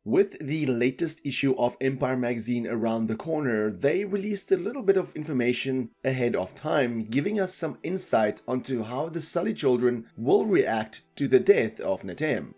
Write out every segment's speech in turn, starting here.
With the latest issue of Empire magazine around the corner, they released a little bit of information ahead of time, giving us some insight onto how the Sully children will react to the death of Neytiri.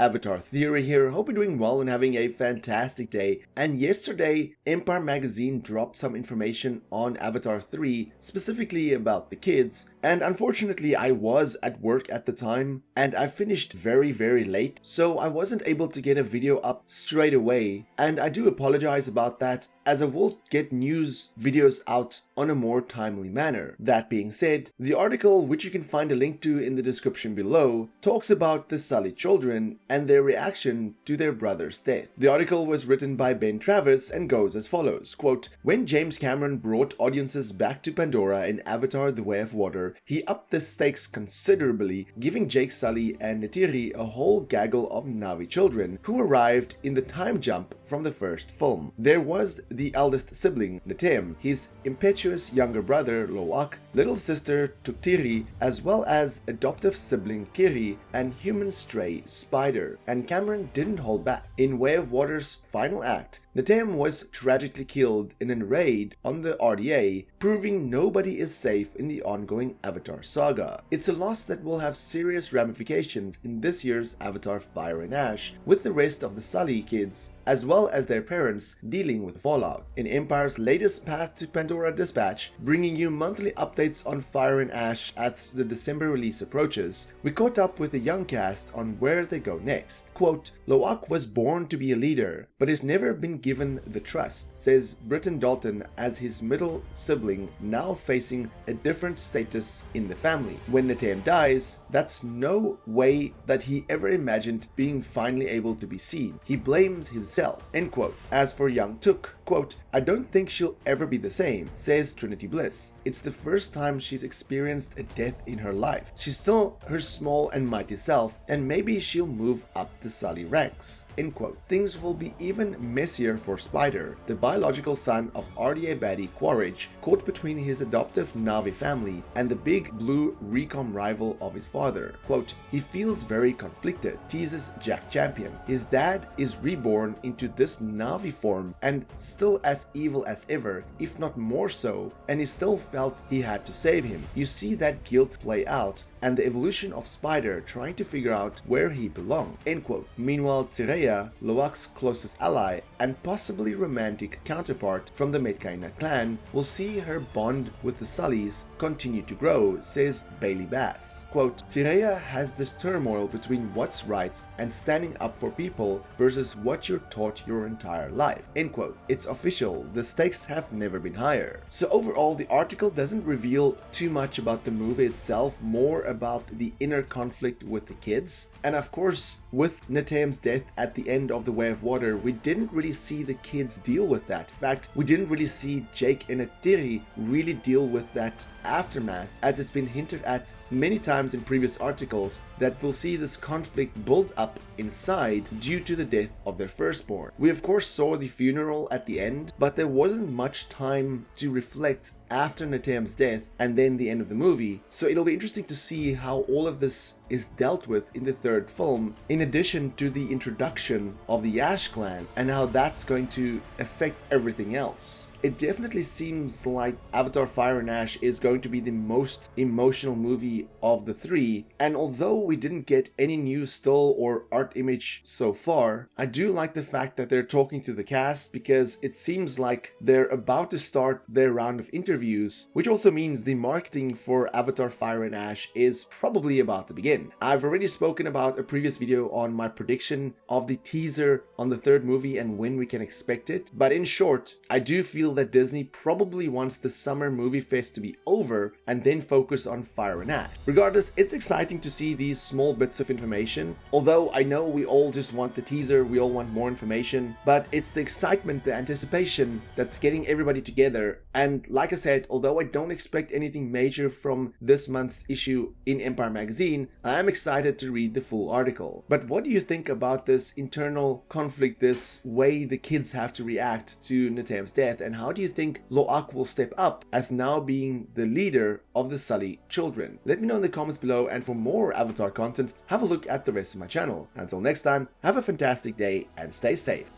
Avatar Theory here, hope you're doing well and having a fantastic day. And yesterday, Empire magazine dropped some information on Avatar 3, specifically about the kids. And unfortunately, I was at work at the time and I finished very late, so I wasn't able to get a video up straight away. And I do apologize about that, as I will get news videos out on a more timely manner. That being said, the article, which you can find a link to in the description below, talks about the Sully children and their reaction to their brother's death. The article was written by Ben Travis and goes as follows, quote, "When James Cameron brought audiences back to Pandora in Avatar: The Way of Water, he upped the stakes considerably, giving Jake Sully and Neytiri a whole gaggle of Na'vi children who arrived in the time jump from the first film. There was the eldest sibling, Neytiri, his impetuous younger brother, Lo'ak, little sister, Neytiri, as well as adoptive sibling, Kiri, and human stray, Spider. And Cameron didn't hold back. In Way of Water's final act, Neytiri was tragically killed in a raid on the RDA, proving nobody is safe in the ongoing Avatar saga. It's a loss that will have serious ramifications in this year's Avatar Fire and Ash, with the rest of the Sully kids, as well as their parents, dealing with fallout. In Empire's latest Path to Pandora dispatch, bringing you monthly updates on Fire and Ash as the December release approaches, we caught up with the young cast on where they go next. Quote, Lo'ak was born to be a leader, but has never been given the trust, says Britton Dalton as his middle sibling, now facing a different status in the family. When Neytiri dies, that's no way that he ever imagined being finally able to be seen. He blames himself, end quote. As for young Took, quote, I don't think she'll ever be the same, says Trinity Bliss. It's the first time she's experienced a death in her life. She's still her small and mighty self, and maybe she'll move up the Sully ranks, end quote. Things will be even messier for Spider, the biological son of RDA baddie Quaritch, caught between his adoptive Na'vi family and the big blue recon rival of his father. Quote, he feels very conflicted, teases Jack Champion. His dad is reborn into this Na'vi form and still as evil as ever, if not more so, and he still felt he had to save him. You see that guilt play out and the evolution of Spider trying to figure out where he belonged, end quote. Meanwhile, Tireya, Lo'ak's closest ally and possibly romantic counterpart from the Metkayina clan, will see her bond with the Sullys continue to grow, says Bailey Bass. Quote, Tireya has this turmoil between what's right and standing up for people versus what you're taught your entire life, end quote. It's official, the stakes have never been higher. So overall, the article doesn't reveal too much about the movie itself, more about the inner conflict with the kids. And of course, with Neytiri's death at the end of The Way of Water, we didn't really see the kids deal with that. In fact, we didn't really see Jake and Neytiri really deal with that aftermath, as it's been hinted at many times in previous articles that we'll see this conflict build up inside due to the death of their firstborn. We of course saw the funeral at the end, but there wasn't much time to reflect after Neytiri's death and then the end of the movie, so it'll be interesting to see how all of this is dealt with in the third film, in addition to the introduction of the Ash clan and how that's going to affect everything else. It definitely seems like Avatar Fire and Ash is going to be the most emotional movie of the three, and although we didn't get any new still or art image so far, I do like the fact that they're talking to the cast, because it seems like they're about to start their round of interviews, which also means the marketing for Avatar Fire and Ash is probably about to begin. I've already spoken about a previous video on my prediction of the teaser on the third movie and when we can expect it, but in short, I do feel that Disney probably wants the summer movie fest to be over and then focus on Fire and Ash. Regardless, it's exciting to see these small bits of information, although I know we all just want the teaser, we all want more information, but it's the excitement, the anticipation that's getting everybody together. And like I said said, although I don't expect anything major from this month's issue in Empire magazine, I am excited to read the full article. But what do you think about this internal conflict, this way the kids have to react to Natem's death, and how do you think Lo'ak will step up as now being the leader of the Sully children? Let me know in the comments below, and for more Avatar content, have a look at the rest of my channel. Until next time, have a fantastic day and stay safe.